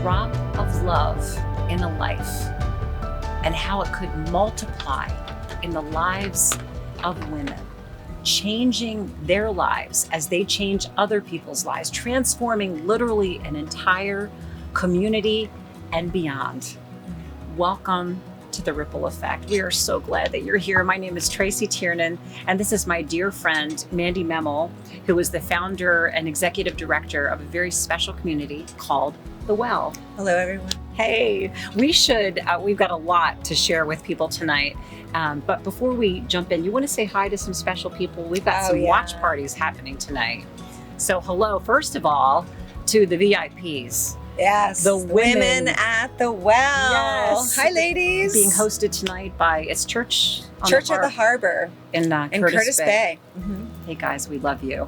drop of love in a life and how it could multiply in the lives of women, changing their lives as they change other people's lives, transforming literally an entire community and beyond. Welcome to the Ripple Effect. We are so glad that you're here. My name is Tracy Tiernan, and this is my dear friend, Mandy Memel, who is the founder and executive director of a very special community called The Well. Hello, everyone. Hey, we've got a lot to share with people tonight. But before we jump in, you want to say hi to some special people? We've got some watch parties happening tonight. So hello, first of all, to the VIPs. Yes, the women at the Well. Yes. Hi, ladies. Being hosted tonight by Church of the Harbor in Curtis Bay. Mm-hmm. Hey guys, we love you.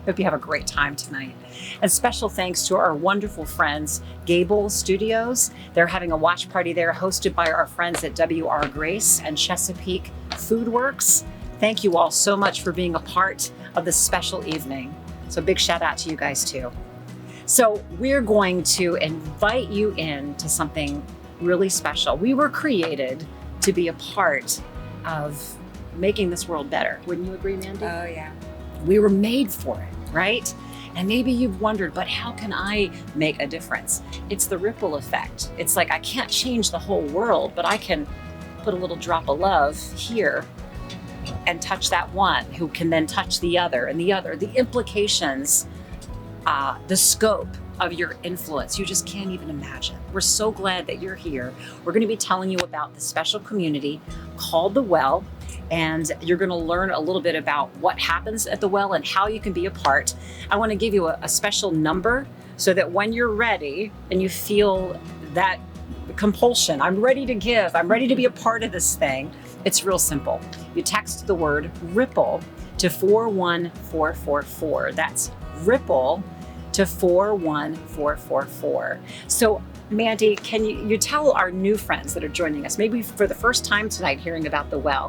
Hope you have a great time tonight. And special thanks to our wonderful friends, Gable Studios. They're having a watch party there hosted by our friends at WR Grace and Chesapeake Food Works. Thank you all so much for being a part of this special evening. So big shout out to you guys too. So we're going to invite you into something really special. We were created to be a part of making this world better. Wouldn't you agree, Mandy? Oh, yeah. We were made for it, right? And maybe you've wondered, but how can I make a difference? It's the ripple effect. It's like I can't change the whole world, but I can put a little drop of love here and touch that one who can then touch the other and the other. The implications, the scope of your influence, you just can't even imagine. We're so glad that you're here. We're going to be telling you about the special community called The Well, and you're going to learn a little bit about what happens at The Well and how you can be a part. I want to give you a special number so that when you're ready and you feel that compulsion, I'm ready to give, I'm ready to be a part of this thing, it's real simple. You text the word RIPPLE to 41444. That's RIPPLE to 41444. So Mandy, can you tell our new friends that are joining us, maybe for the first time tonight hearing about The Well,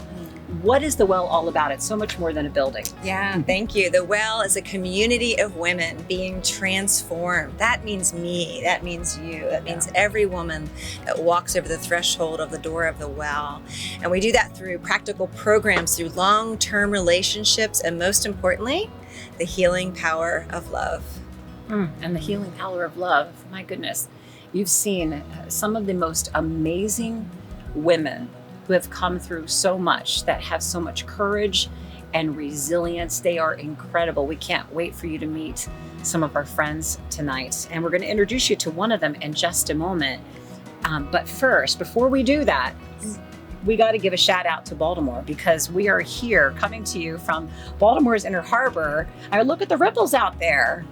what is The Well all about? It's so much more than a building. Yeah, thank you. The Well is a community of women being transformed. That means me, that means you, that means every woman that walks over the threshold of the door of The Well. And we do that through practical programs, through long-term relationships, and most importantly, the healing power of love. And the healing power of love, my goodness. You've seen some of the most amazing women who have come through so much, that have so much courage and resilience. They are incredible. We can't wait for you to meet some of our friends tonight. And we're going to introduce you to one of them in just a moment. But first, before we do that, we got to give a shout out to Baltimore, because we are here coming to you from Baltimore's Inner Harbor. I look at the ripples out there.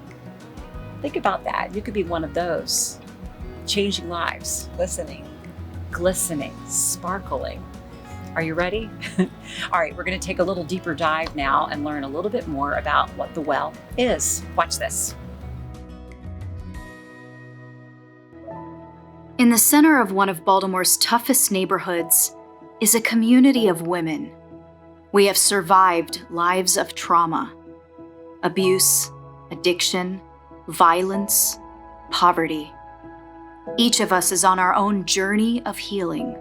Think about that. You could be one of those, changing lives, glistening, sparkling. Are you ready? All right, we're going to take a little deeper dive now and learn a little bit more about what The Well is. Watch this. In the center of one of Baltimore's toughest neighborhoods is a community of women. We have survived lives of trauma, abuse, addiction, violence, poverty. Each of us is on our own journey of healing.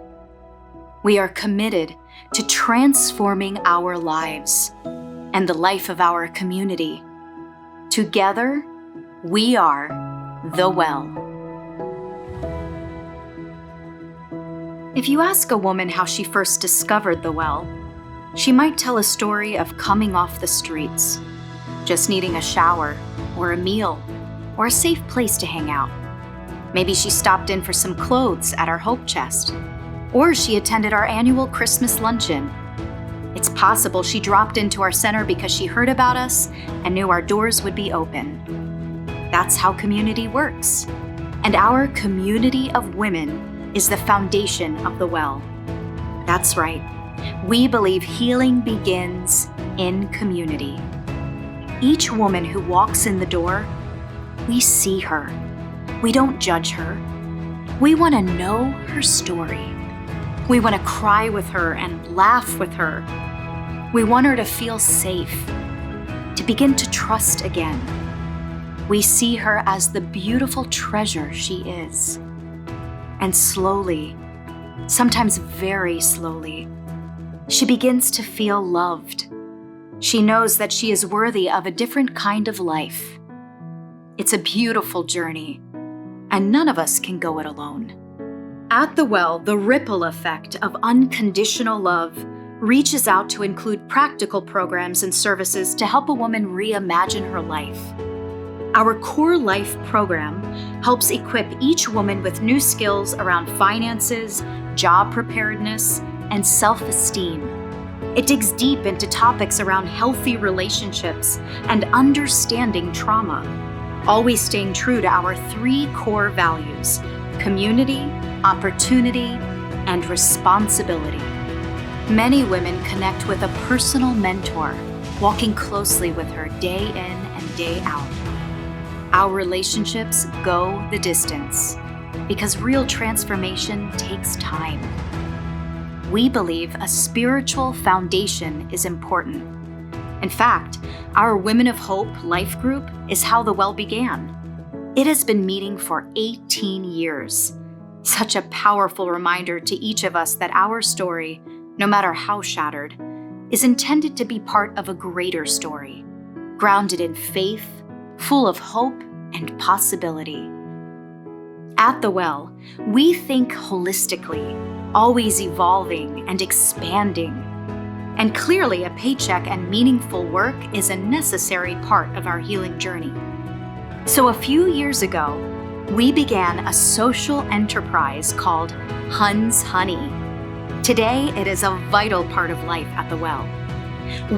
We are committed to transforming our lives and the life of our community. Together, we are The Well. If you ask a woman how she first discovered The Well, she might tell a story of coming off the streets, just needing a shower or a meal or a safe place to hang out. Maybe she stopped in for some clothes at our Hope Chest, or she attended our annual Christmas luncheon. It's possible she dropped into our center because she heard about us and knew our doors would be open. That's how community works. And our community of women is the foundation of The Well. That's right. We believe healing begins in community. Each woman who walks in the door, we see her. We don't judge her. We want to know her story. We want to cry with her and laugh with her. We want her to feel safe, to begin to trust again. We see her as the beautiful treasure she is. And slowly, sometimes very slowly, she begins to feel loved. She knows that she is worthy of a different kind of life. It's a beautiful journey, and none of us can go it alone. At the Well, the ripple effect of unconditional love reaches out to include practical programs and services to help a woman reimagine her life. Our Core Life program helps equip each woman with new skills around finances, job preparedness, and self-esteem. It digs deep into topics around healthy relationships and understanding trauma, always staying true to our 3 core values: community, opportunity, and responsibility. Many women connect with a personal mentor, walking closely with her day in and day out. Our relationships go the distance because real transformation takes time. We believe a spiritual foundation is important. In fact, our Women of Hope Life Group is how the Well began. It has been meeting for 18 years. Such a powerful reminder to each of us that our story, no matter how shattered, is intended to be part of a greater story, grounded in faith, full of hope and possibility. At the Well, we think holistically, always evolving and expanding. And clearly, a paycheck and meaningful work is a necessary part of our healing journey. So a few years ago, we began a social enterprise called Hun's Honey. Today, it is a vital part of life at the Well.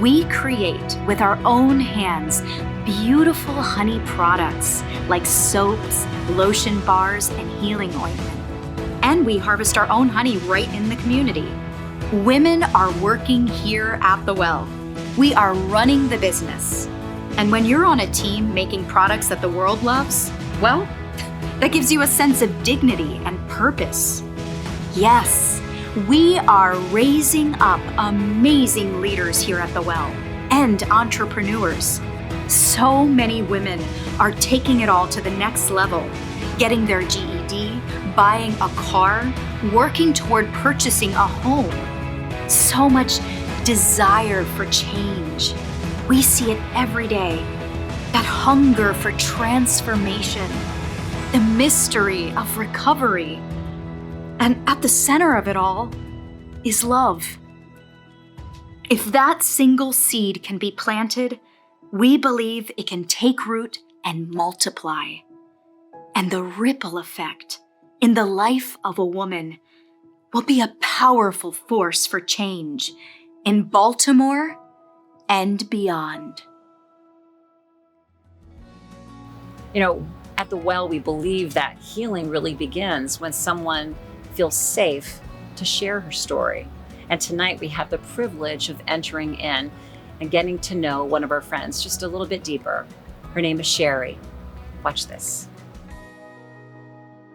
We create, with our own hands, beautiful honey products like soaps, lotion bars, and healing ointment. And we harvest our own honey right in the community. Women are working here at the Well. We are running the business. And when you're on a team making products that the world loves, well, that gives you a sense of dignity and purpose. Yes, we are raising up amazing leaders here at the Well and entrepreneurs. So many women are taking it all to the next level, getting their GED, buying a car, working toward purchasing a home. So much desire for change. We see it every day. That hunger for transformation, the mystery of recovery. And at the center of it all is love. If that single seed can be planted, we believe it can take root and multiply. And the ripple effect in the life of a woman will be a powerful force for change in Baltimore and beyond. You know, at the Well, we believe that healing really begins when someone feels safe to share her story. And tonight we have the privilege of entering in and getting to know one of our friends just a little bit deeper. Her name is Sherry. Watch this.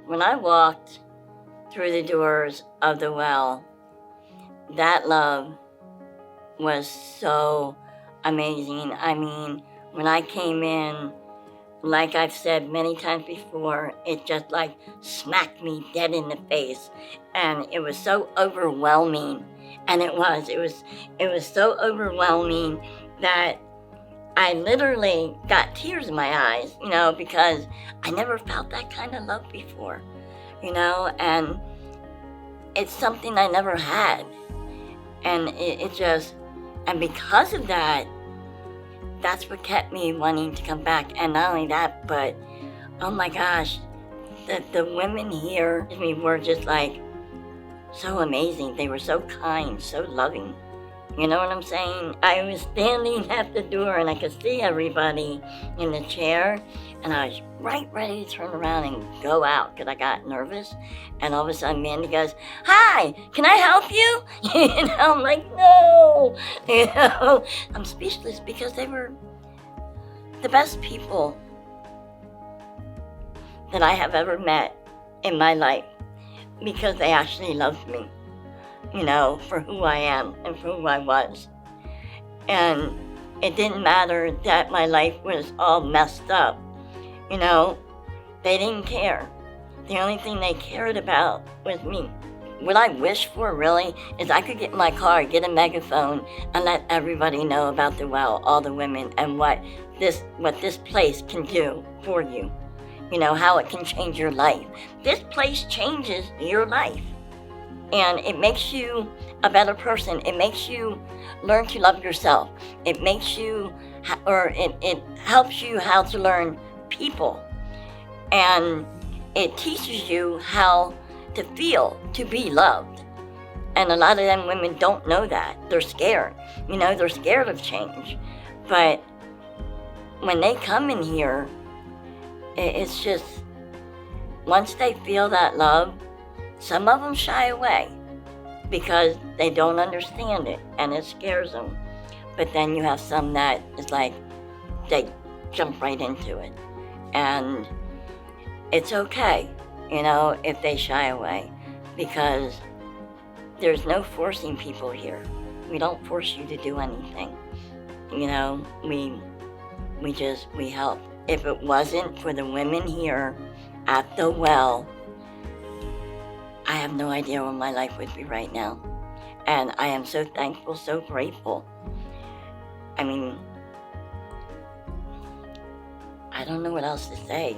When I walked through the doors of the Well, that love was so amazing. I mean, when I came in, like I've said many times before, it just like smacked me dead in the face. And it was so overwhelming. And it was so overwhelming that I literally got tears in my eyes, because I never felt that kind of love before, and it's something I never had. And and because of that, that's what kept me wanting to come back. And not only that, but oh my gosh, the women here were just like so amazing. They were so kind, so loving. You know what I'm saying? I was standing at the door and I could see everybody in the chair, and I was right ready to turn around and go out because I got nervous. And all of a sudden Mandy goes, "Hi, can I help you?" I'm like, "No." I'm speechless because they were the best people that I have ever met in my life, because they actually loved me, for who I am and for who I was. And it didn't matter that my life was all messed up. You know, they didn't care. The only thing they cared about was me. What I wish for really is I could get in my car, get a megaphone, and let everybody know about the well, all the women, and what this place can do for you. You know, how it can change your life. This place changes your life. And it makes you a better person. It makes you learn to love yourself. It makes you, it helps you how to learn people. And it teaches you how to feel, to be loved. And a lot of them women don't know that. They're scared. You know, they're scared of change. But when they come in here, it's just, once they feel that love, some of them shy away because they don't understand it and it scares them. But then you have some that is like, they jump right into it. And it's okay, you know, if they shy away, because there's no forcing people here. We don't force you to do anything. You know, we help. If it wasn't for the women here at the well, I have no idea where my life would be right now. And I am so thankful, so grateful. I mean, I don't know what else to say.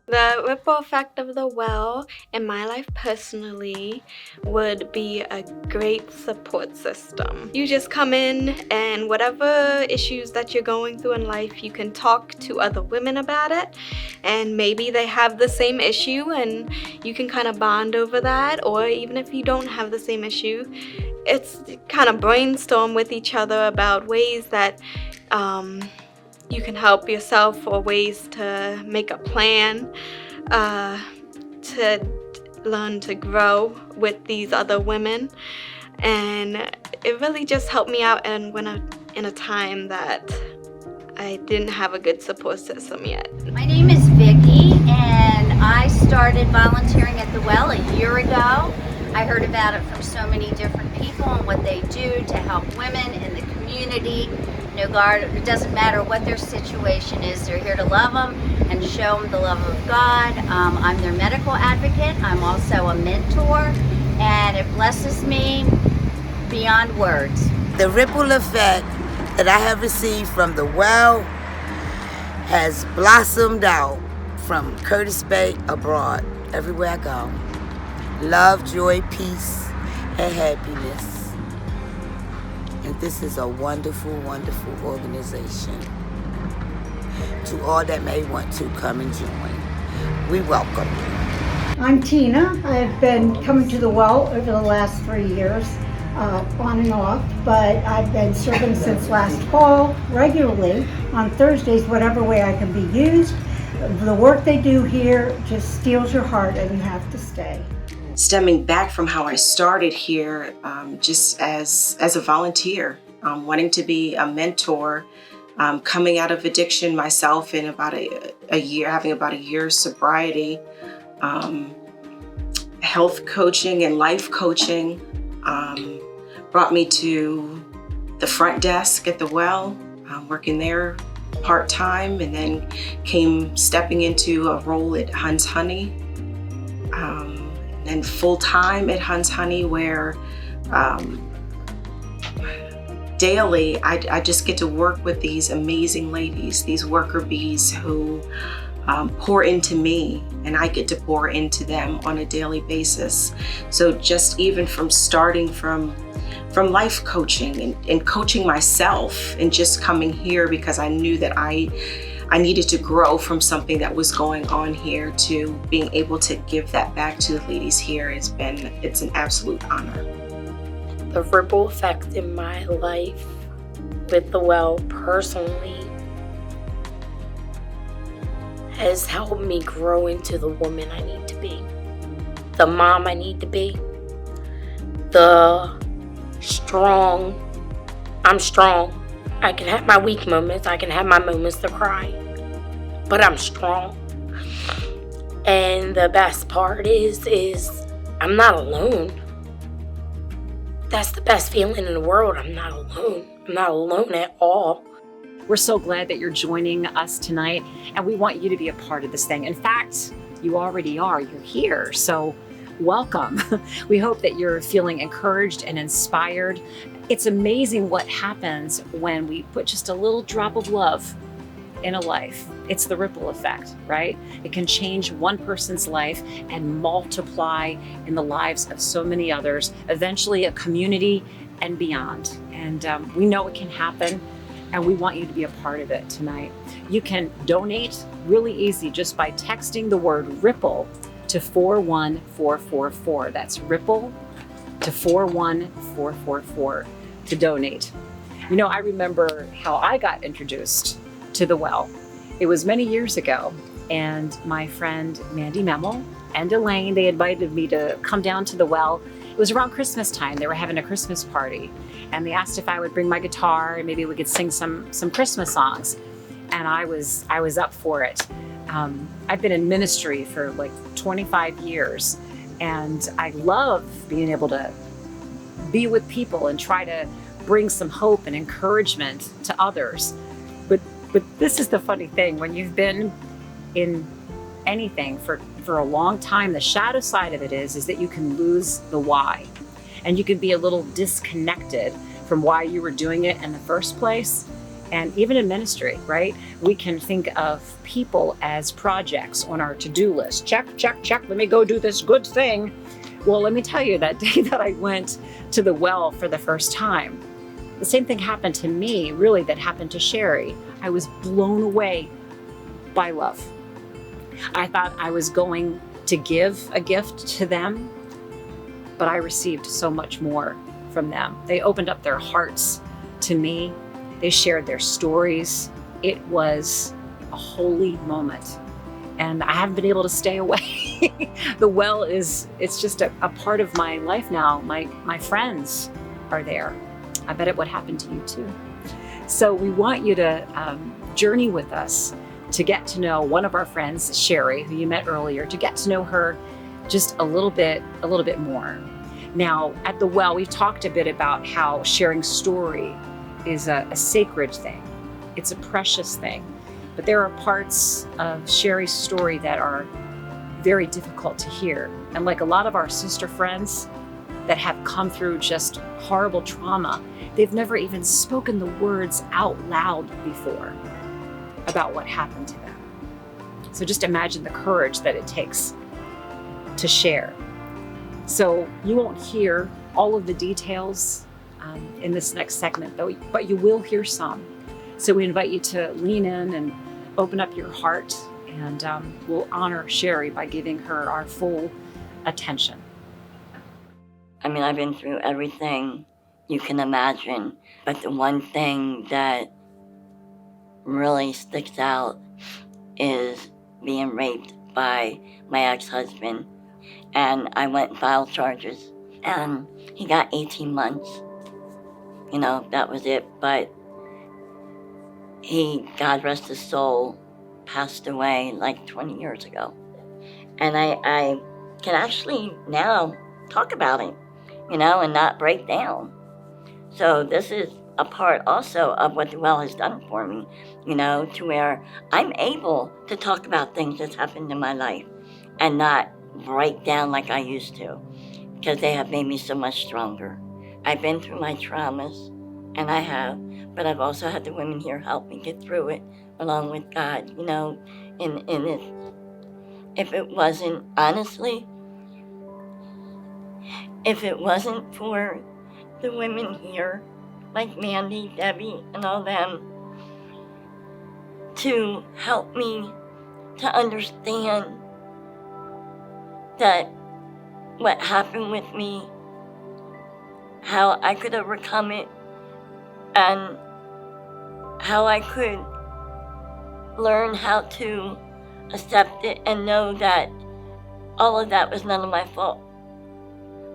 The ripple effect of the well in my life personally would be a great support system. You just come in and whatever issues that you're going through in life, you can talk to other women about it, and maybe they have the same issue and you can kind of bond over that. Or even if you don't have the same issue, it's kind of brainstorm with each other about ways that you can help yourself, or ways to make a plan to learn to grow with these other women. And it really just helped me out in a time that I didn't have a good support system yet. My name is Vicki, and I started volunteering at the well a year ago. I heard about it from so many different people and what they do to help women in the community. It doesn't matter what their situation is, they're here to love them and show them the love of God. I'm their medical advocate. I'm also a mentor, and it blesses me beyond words. The ripple effect that I have received from the well has blossomed out from Curtis Bay abroad, everywhere I go. Love, joy, peace, and happiness. And this is a wonderful, wonderful organization. To all that may want to come and join, we welcome you. I'm Tina. I've been coming to the well over the last 3 years, on and off, but I've been serving since last fall regularly on Thursdays, whatever way I can be used. The work they do here just steals your heart, and you have to stay. Stemming back from how I started here, just as a volunteer, wanting to be a mentor, coming out of addiction myself in about a year, having about a year's sobriety, health coaching and life coaching brought me to the front desk at the well, working there part-time, and then stepping into a role at Hunt's Honey, and full-time at Hunt's Honey, where daily I just get to work with these amazing ladies, these worker bees who pour into me, and I get to pour into them on a daily basis. So just even from starting from life coaching and coaching myself, and just coming here because I knew that I needed to grow from something that was going on here, to being able to give that back to the ladies here. It's an absolute honor. The ripple effect in my life with the well personally has helped me grow into the woman I need to be, the mom I need to be, I'm strong. I can have my weak moments, I can have my moments to cry, but I'm strong. And the best part is I'm not alone. That's the best feeling in the world. I'm not alone. I'm not alone at all. We're so glad that you're joining us tonight, and we want you to be a part of this thing. In fact, you already are. You're here. So welcome. We hope that you're feeling encouraged and inspired. It's amazing what happens when we put just a little drop of love in a life. It's the ripple effect, right? It can change one person's life and multiply in the lives of so many others, eventually a community and beyond. And we know it can happen, and we want you to be a part of it tonight. You can donate really easy just by texting the word ripple to 41444. That's ripple to 41444 to donate. You know, I remember how I got introduced to the well. It was many years ago, and my friend Mandy Memel and Elaine, they invited me to come down to the well. It was around Christmas time. They were having a Christmas party, and they asked if I would bring my guitar and maybe we could sing some Christmas songs. And I was up for it. I've been in ministry for like 25 years, and I love being able to be with people and try to bring some hope and encouragement to others. But this is the funny thing, when you've been in anything for a long time, the shadow side of it is that you can lose the why, and you can be a little disconnected from why you were doing it in the first place. And even in ministry, right? We can think of people as projects on our to-do list. Check, check, check, let me go do this good thing. Well, let me tell you, that day that I went to the well for the first time, the same thing happened to me, really, that happened to Sherry. I was blown away by love. I thought I was going to give a gift to them, but I received so much more from them. They opened up their hearts to me. They shared their stories. It was a holy moment, and I haven't been able to stay away. The well it's just a part of my life now. My friends are there. I bet it would happen to you too. So we want you to journey with us to get to know one of our friends, Sherry, who you met earlier, to get to know her just a little bit more. Now, at the well, we've talked a bit about how sharing story is a sacred thing. It's a precious thing. But there are parts of Sherry's story that are very difficult to hear. And like a lot of our sister friends that have come through just horrible trauma, they've never even spoken the words out loud before about what happened to them. So just imagine the courage that it takes to share. So you won't hear all of the details in this next segment, but you will hear some. So we invite you to lean in and open up your heart, and we'll honor Sherry by giving her our full attention. I mean, I've been through everything you can imagine, but the one thing that really sticks out is being raped by my ex-husband. And I went and filed charges, and he got 18 months. You know, that was it. But he, God rest his soul, passed away like 20 years ago. And I can actually now talk about it, you know, and not break down. So this is a part also of what the well has done for me, you know, to where I'm able to talk about things that's happened in my life and not break down like I used to, because they have made me so much stronger. I've been through my traumas, and I have, but I've also had the women here help me get through it, along with God, you know, in it. If it wasn't, honestly, if it wasn't for the women here, like Mandy, Debbie, and all them, to help me to understand that what happened with me, how I could overcome it, and how I could learn how to accept it and know that all of that was none of my fault,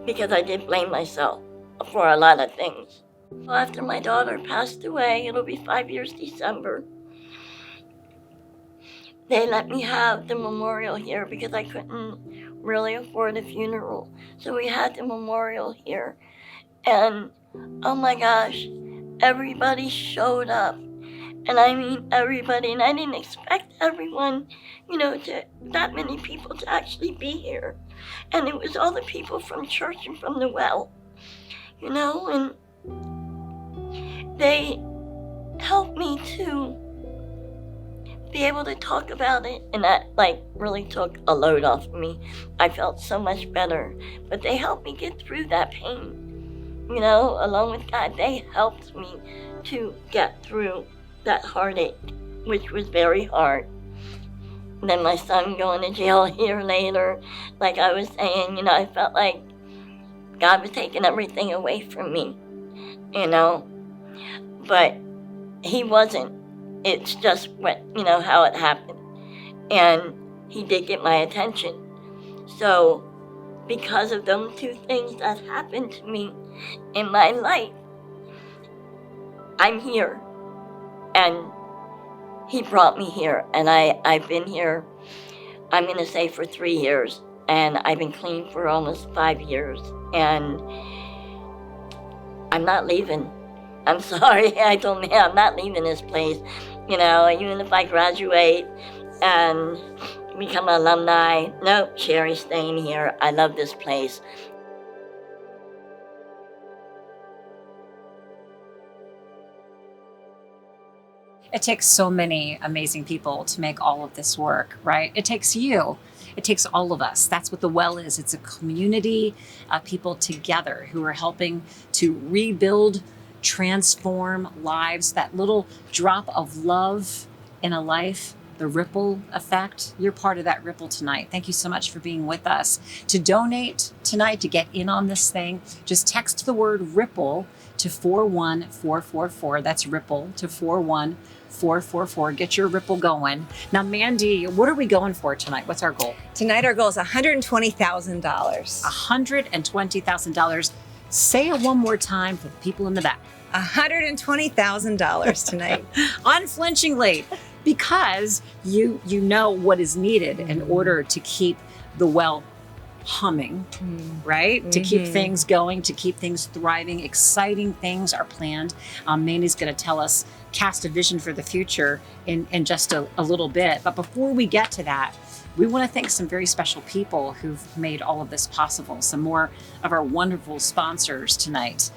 because I did blame myself for a lot of things. Well, after my daughter passed away, it'll be 5 years December, they let me have the memorial here because I couldn't really afford a funeral. So we had the memorial here. And oh my gosh, everybody showed up. And I mean everybody, and I didn't expect everyone, that many people to actually be here. And it was all the people from church and from the well, and they helped me to be able to talk about it, and that really took a load off of me. I felt so much better, but they helped me get through that pain, along with God. They helped me to get through that heartache, which was very hard. And then my son going to jail a year later, like I was saying, I felt like God was taking everything away from me, but he wasn't. It's just how it happened. And he did get my attention. So because of them two things that happened to me in my life, I'm here. And he brought me here. And I've been here, I'm going to say, for 3 years. And I've been clean for almost 5 years. And I'm not leaving. I'm sorry. I told me I'm not leaving this place. Even if I graduate and become an alumni, nope, Sherry's staying here. I love this place. It takes so many amazing people to make all of this work, right? It takes you. It takes all of us. That's what the Well is. It's a community of people together who are helping to rebuild, transform lives. That little drop of love in a life, the ripple effect. You're part of that ripple tonight. Thank you so much for being with us. To donate tonight, to get in on this thing, just text the word ripple to 41444. That's ripple to 41444. Get your ripple going. Now, Mandy, what are we going for tonight? What's our goal? Tonight, our goal is $120,000. $120,000. Say it one more time for the people in the back. $120,000 tonight. Unflinchingly, because you know what is needed in order to keep the Well humming, right? To keep things going, to keep things thriving. Exciting things are planned. Mandy's going to tell us, cast a vision for the future in just a little bit. But before we get to that, we want to thank some very special people who've made all of this possible. Some more of our wonderful sponsors tonight.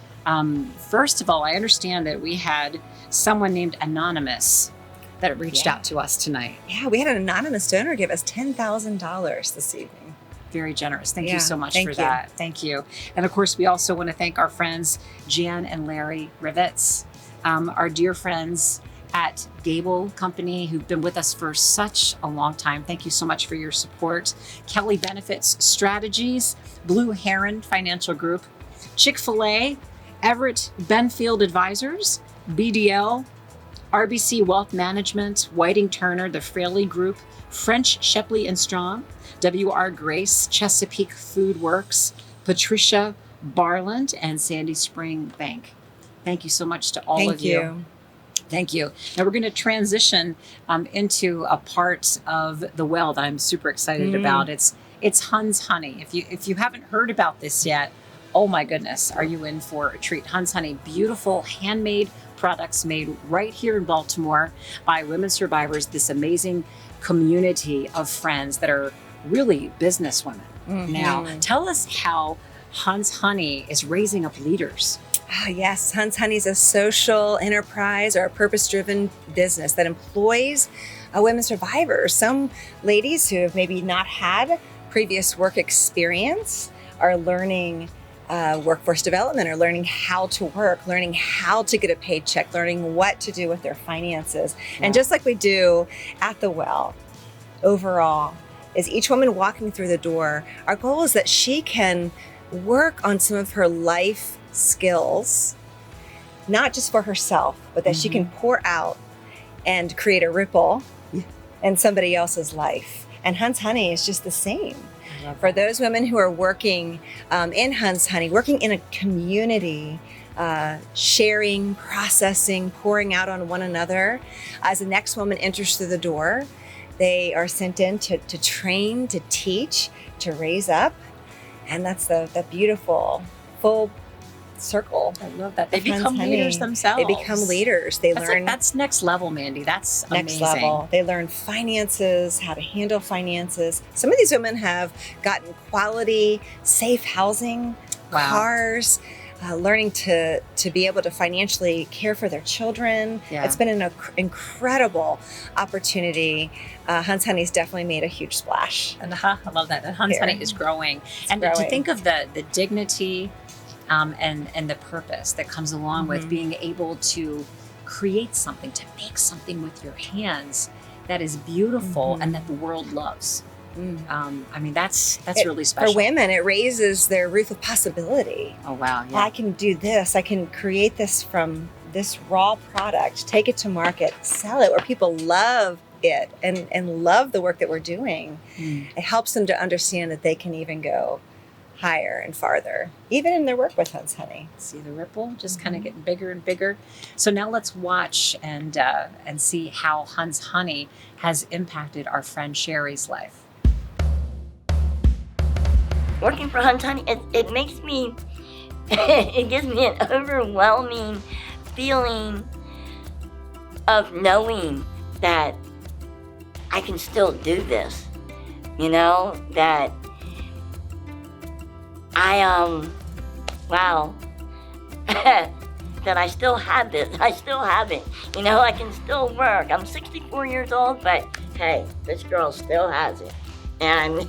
First of all, I understand that we had someone named Anonymous that reached out to us tonight. Yeah, we had an anonymous donor give us $10,000 this evening. Very generous. Thank you so much for you. that. Thank you. And of course, we also want to thank our friends, Jan and Larry Rivets, our dear friends at Gable Company, who've been with us for such a long time. Thank you so much for your support. Kelly Benefits Strategies, Blue Heron Financial Group, Chick-fil-A, Everett Benfield Advisors, BDL, RBC Wealth Management, Whiting Turner, the Fraley Group, French Shepley and Strong, WR Grace, Chesapeake Food Works, Patricia Barland, and Sandy Spring Bank. Thank you so much to all of you. Thank you. Now we're going to transition into a part of the Well that I'm super excited about. It's Huns Honey. If you haven't heard about this yet, oh my goodness, are you in for a treat? Huns Honey, beautiful handmade products made right here in Baltimore by women survivors, this amazing community of friends that are really businesswomen. Now, tell us how Huns Honey is raising up leaders. Oh, yes, Huns Honey is a social enterprise or a purpose-driven business that employs women survivors. Some ladies who have maybe not had previous work experience are learning workforce development, or learning how to work, learning how to get a paycheck, learning what to do with their finances. And just like we do at the Well, overall, is each woman walking through the door, our goal is that she can work on some of her life skills, not just for herself, but that she can pour out and create a ripple in somebody else's life. And Huns Honey is just the same. For those women who are working in Huns Honey, working in a community, sharing, processing, pouring out on one another, as the next woman enters through the door, they are sent in to train, to teach, to raise up. And that's the beautiful, full circle. I love that. They of Hunt's become Honey. leaders themselves. They become leaders. They That's learn that's next level, Mandy. That's next amazing. level. They learn finances, how to handle finances. Some of these women have gotten quality, safe housing, Wow. cars, learning to be able to financially care for their children. Yeah. It's been an incredible opportunity. Hunt's Honey's definitely made a huge splash. And I love that. The Hunt's Here. Honey is growing. It's And growing. to think of the dignity and the purpose that comes along with being able to create something, to make something with your hands that is beautiful and that the world loves. I mean, that's really special. For women, it raises their roof of possibility. Oh, wow. Yeah. I can do this. I can create this from this raw product, take it to market, sell it where people love it and love the work that we're doing. It helps them to understand that they can even go higher and farther, even in their work with Hunt's Honey. See the ripple just kind of getting bigger and bigger. So now let's watch and see how Hunt's Honey has impacted our friend Sherry's life. Working for Hunt's Honey, it makes me, it gives me an overwhelming feeling of knowing that I can still do this, that wow, that I still have this, I still have it, I can still work. I'm 64 years old, but hey, this girl still has it. And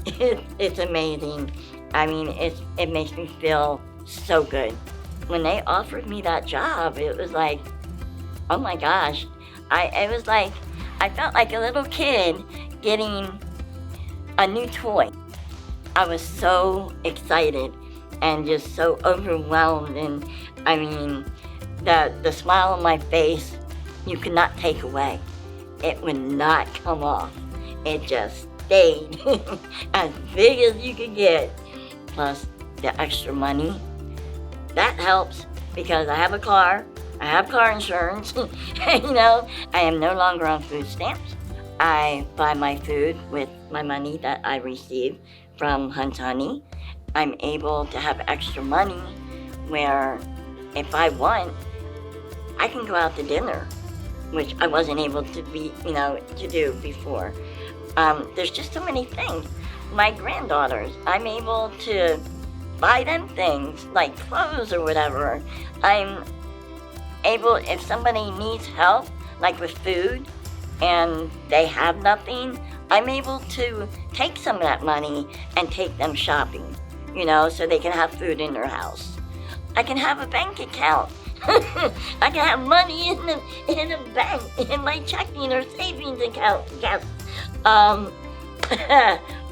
it's amazing. I mean, it makes me feel so good. When they offered me that job, it was like, oh my gosh. It was like, I felt like a little kid getting a new toy. I was so excited and just so overwhelmed. And I mean, the smile on my face, you could not take away. It would not come off. It just stayed as big as you could get. Plus the extra money. That helps because I have a car. I have car insurance. I am no longer on food stamps. I buy my food with my money that I receive from Hunt's Honey. I'm able to have extra money where if I want, I can go out to dinner, which I wasn't able to to do before. There's just so many things. My granddaughters, I'm able to buy them things like clothes or whatever. I'm able, if somebody needs help, like with food, and they have nothing, I'm able to take some of that money and take them shopping, so they can have food in their house. I can have a bank account. I can have money in a bank, in my checking or savings account. Yes.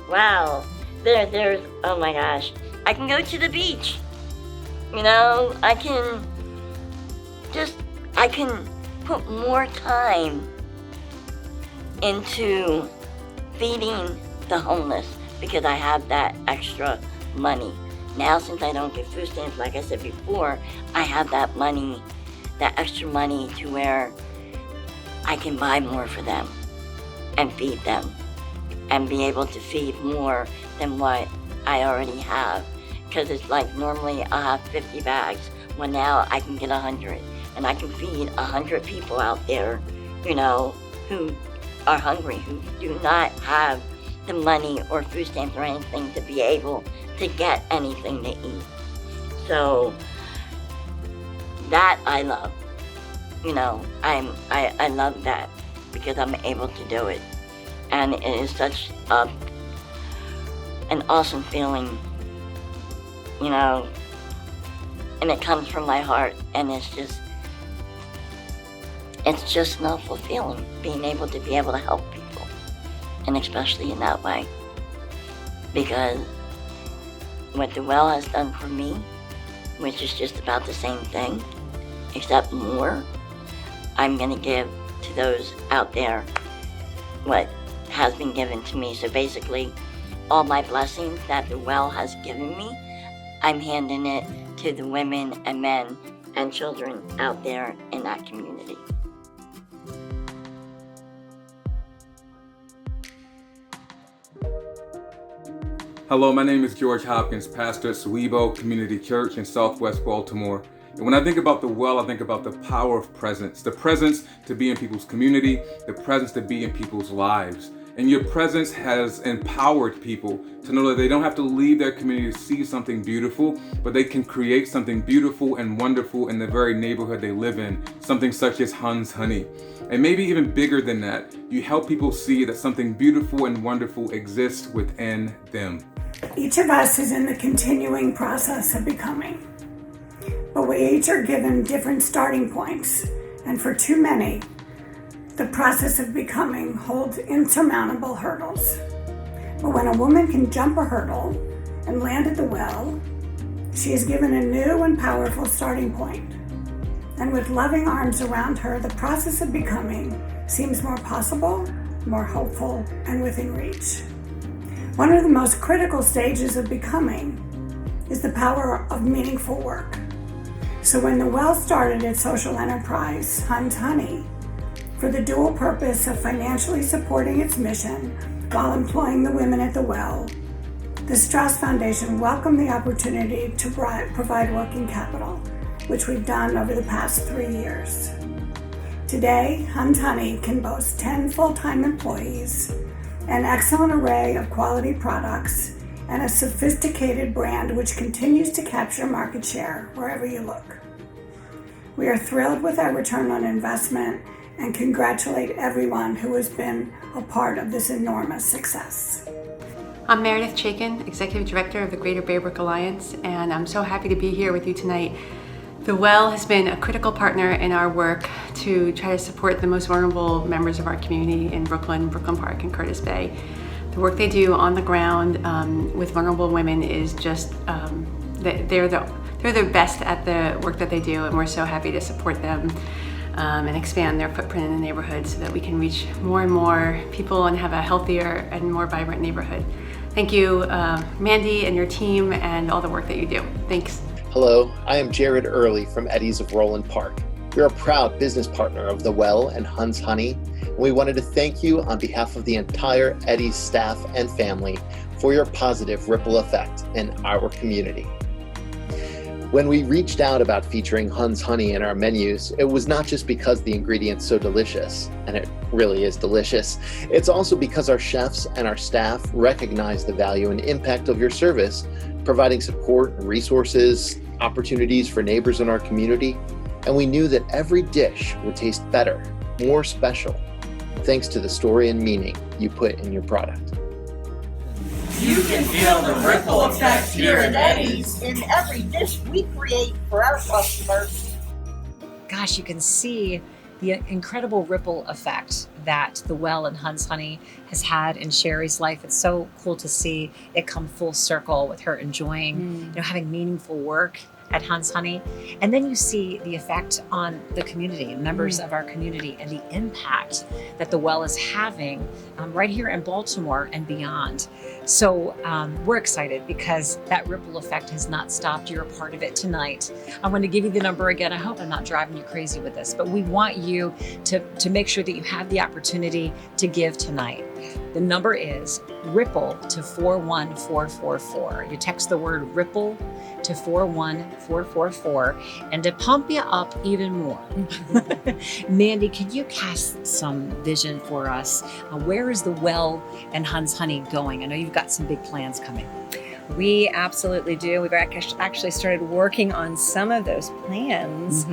Wow. There's, oh my gosh. I can go to the beach. I can put more time into feeding the homeless because I have that extra money. Now, since I don't get food stamps, like I said before, I have that money, that extra money to where I can buy more for them and feed them and be able to feed more than what I already have. Because it's like normally I have 50 bags, well now I can get 100. And I can feed 100 people out there, who are hungry, who do not have the money or food stamps or anything to be able to get anything to eat. So that I love. I love that because I'm able to do it. And it is such an awesome feeling, and it comes from my heart, and it's just an awful feeling, being able to help people, and especially in that way. Because what the well has done for me, which is just about the same thing, except more, I'm gonna give to those out there what has been given to me. So basically, all my blessings that the well has given me, I'm handing it to the women and men and children out there in that community. Hello, my name is George Hopkins, pastor at Sewebo Community Church in Southwest Baltimore. And when I think about the well, I think about the power of presence. The presence to be in people's community, the presence to be in people's lives. And your presence has empowered people to know that they don't have to leave their community to see something beautiful, but they can create something beautiful and wonderful in the very neighborhood they live in, something such as Huns Honey. And maybe even bigger than that, you help people see that something beautiful and wonderful exists within them. Each of us is in the continuing process of becoming, but we each are given different starting points, and for too many, the process of becoming holds insurmountable hurdles. But when a woman can jump a hurdle and land at the well, she is given a new and powerful starting point. And with loving arms around her, the process of becoming seems more possible, more hopeful, and within reach. One of the most critical stages of becoming is the power of meaningful work. So when the well started its social enterprise, Huns Honey, for the dual purpose of financially supporting its mission while employing the women at the well, the Strauss Foundation welcomed the opportunity to provide working capital, which we've done over the past 3 years. Today, Huns Honey can boast 10 full-time employees, an excellent array of quality products, and a sophisticated brand which continues to capture market share wherever you look. We are thrilled with our return on investment and congratulate everyone who has been a part of this enormous success. I'm Meredith Chaikin, Executive Director of the Greater Baybrook Alliance, and I'm so happy to be here with you tonight. The Well has been a critical partner in our work to try to support the most vulnerable members of our community in Brooklyn Park, and Curtis Bay. The work they do on the ground with vulnerable women is just, they're the best at the work that they do, and we're so happy to support them and expand their footprint in the neighborhood so that we can reach more and more people and have a healthier and more vibrant neighborhood. Thank you, Mandy and your team, and all the work that you do. Thanks. Hello, I am Jared Early from Eddie's of Roland Park. We're a proud business partner of The Well and Huns Honey, and we wanted to thank you on behalf of the entire Eddie's staff and family for your positive ripple effect in our community. When we reached out about featuring Huns Honey in our menus, it was not just because the ingredient's so delicious, and it really is delicious. It's also because our chefs and our staff recognize the value and impact of your service, providing support, resources, opportunities for neighbors in our community, and we knew that every dish would taste better, more special, thanks to the story and meaning you put in your product. You can feel the ripple effect here at Eddie's in every dish we create for our customers. Gosh, you can see the incredible ripple effect that the Well and Huns Honey has had in Sherry's life. It's so cool to see it come full circle with her enjoying, having meaningful work at Huns Honey. And then you see the effect on the community, members of our community, and the impact that the Well is having right here in Baltimore and beyond. So we're excited because that ripple effect has not stopped. You're a part of it tonight. I'm going to give you the number again. I hope I'm not driving you crazy with this, but we want you to make sure that you have the opportunity to give tonight. The number is RIPPLE to 41444. You text the word RIPPLE to 41444, and to pump you up even more. Mandy, could you cast some vision for us? Where is the Well and Huns Honey going? I know you've got some big plans coming. We absolutely do. We've actually started working on some of those plans.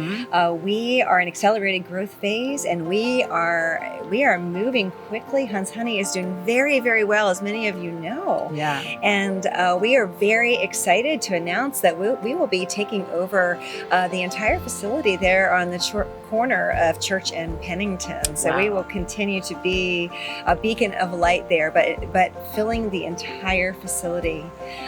We are in accelerated growth phase, and we are moving quickly. Huns Honey is doing very, very well, as many of you know. Yeah. And we are very excited to announce that we will be taking over the entire facility there on the corner of Church and Pennington. So we will continue to be a beacon of light there, but filling the entire facility.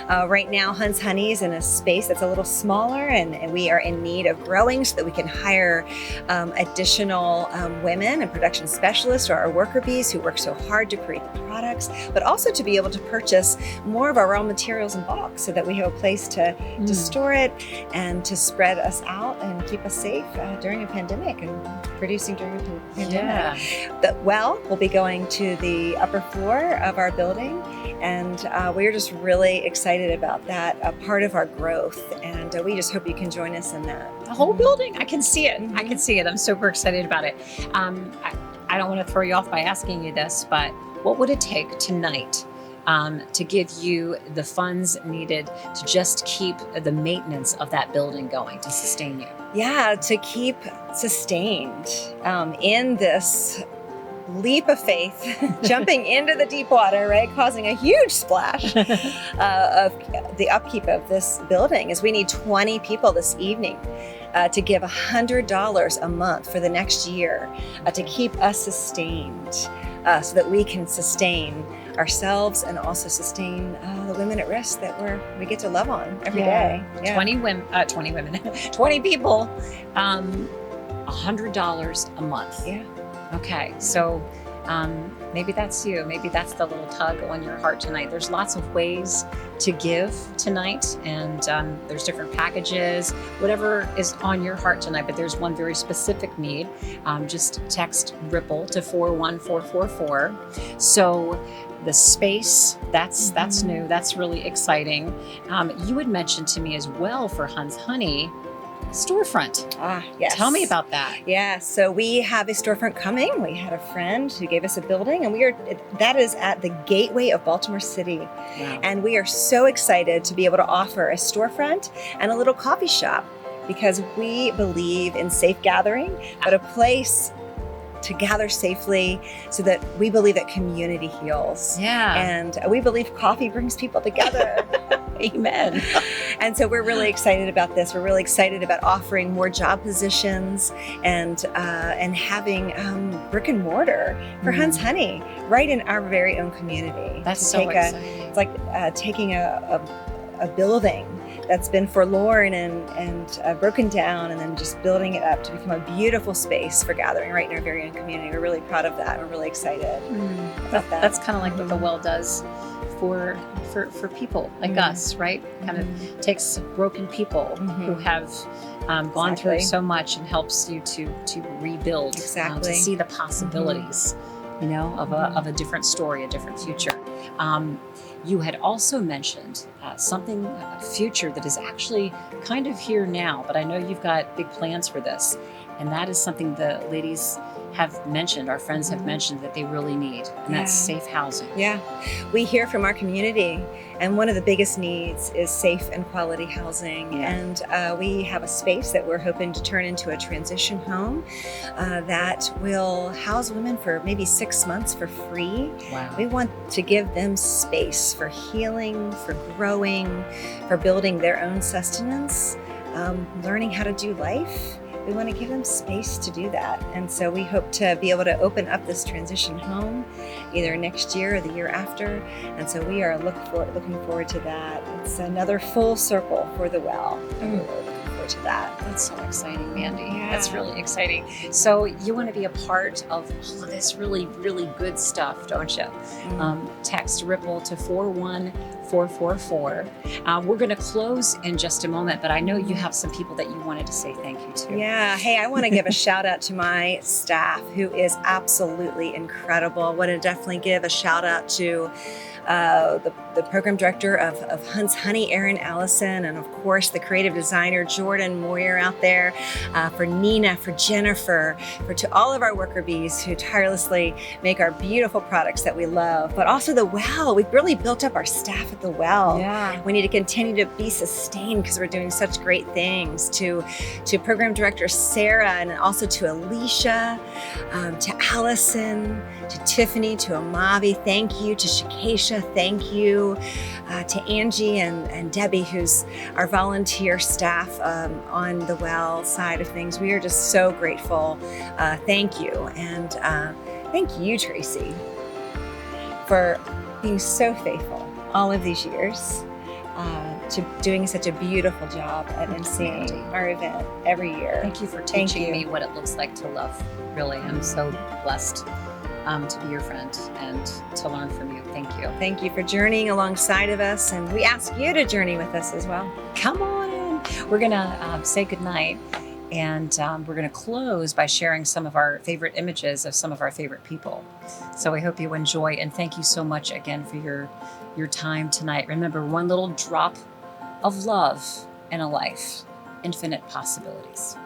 Right now, Hunt's Honey is in a space that's a little smaller, and we are in need of growing so that we can hire additional women and production specialists or our worker bees who work so hard to create the products, but also to be able to purchase more of our raw materials in bulk so that we have a place to store it and to spread us out and keep us safe during a pandemic and producing during a pandemic. Yeah. The well will be going to the upper floor of our building, and we're just really excited about that, a part of our growth, and we just hope you can join us in that. The whole building, I can see it. I can see it. I'm super excited about it. I don't want to throw you off by asking you this, but what would it take tonight to give you the funds needed to just keep the maintenance of that building going, to sustain you? Yeah, to keep sustained in this leap of faith, jumping into the deep water, right, causing a huge splash of the upkeep of this building, is we need 20 people this evening to give $100 a month for the next year to keep us sustained, so that we can sustain ourselves and also sustain the women at risk that we get to love on every day. Yeah. 20 people, $100 a month. Yeah. Okay, so maybe that's you. Maybe that's the little tug on your heart tonight. There's lots of ways to give tonight, and there's different packages, whatever is on your heart tonight, but there's one very specific need. Just text RIPPLE to 41444. So the space, that's new, that's really exciting. You had mentioned to me as well for Hunt's Honey, storefront. Yes. Tell me about that. Yeah, so we have a storefront coming. We had a friend who gave us a building, and that is at the gateway of Baltimore City. Wow. And we are so excited to be able to offer a storefront and a little coffee shop, because we believe in safe gathering, but a place to gather safely, so that we believe that community heals. Yeah. And we believe coffee brings people together. Amen. And so we're really excited about this. We're really excited about offering more job positions and having brick and mortar for Hunt's Honey right in our very own community. That's so exciting. It's like taking a building that's been forlorn and broken down, and then just building it up to become a beautiful space for gathering right in our very own community. We're really proud of that. We're really excited about that. That's kind of like what the well does for people like us, right? Kind of takes broken people who have gone through so much and helps you to rebuild, to see the possibilities, of a different story, a different future. You had also mentioned something, a future that is actually kind of here now, but I know you've got big plans for this. And that is something the ladies have mentioned, our friends have mentioned that they really need, and that's safe housing. Yeah, we hear from our community, and one of the biggest needs is safe and quality housing. And we have a space that we're hoping to turn into a transition home that will house women for maybe 6 months for free. Wow. We want to give them space for healing, for growing, for building their own sustenance, learning how to do life. We want to give them space to do that. And so we hope to be able to open up this transition home either next year or the year after. And so we are looking forward to that. It's another full circle for the well. And we're really looking forward to that. That's so exciting, Mandy. Yeah. That's really exciting. So you want to be a part of all of this really, really good stuff, don't you? Text RIPPLE to 41444. We're going to close in just a moment, but I know you have some people that you wanted to say thank you to. Yeah. Hey, I want to give a shout out to my staff, who is absolutely incredible. I want to definitely give a shout out to the program director of Hunt's Honey, Erin Allison, and of course the creative designer Jordan Moyer out there, for Nina, for Jennifer, to all of our worker bees who tirelessly make our beautiful products that we love, but also the well. We've really built up our staff at the well. Yeah. We need to continue to be sustained because we're doing such great things. To program director Sarah, and also to Alicia, to Allison, to Tiffany, to Amavi, thank you, to Shakesha, thank you, to Angie and Debbie, who's our volunteer staff on the well side of things. We are just so grateful. Thank you. And thank you, Tracy, for being so faithful all of these years to doing such a beautiful job at emceeing our event every year. Thank you for teaching me what it looks like to love. Really, I'm so blessed to be your friend and to learn from you. Thank you. Thank you for journeying alongside of us, and we ask you to journey with us as well. Come on in. We're gonna say goodnight, and we're gonna close by sharing some of our favorite images of some of our favorite people. So I hope you enjoy, and thank you so much again for your time tonight. Remember, one little drop of love in a life, infinite possibilities.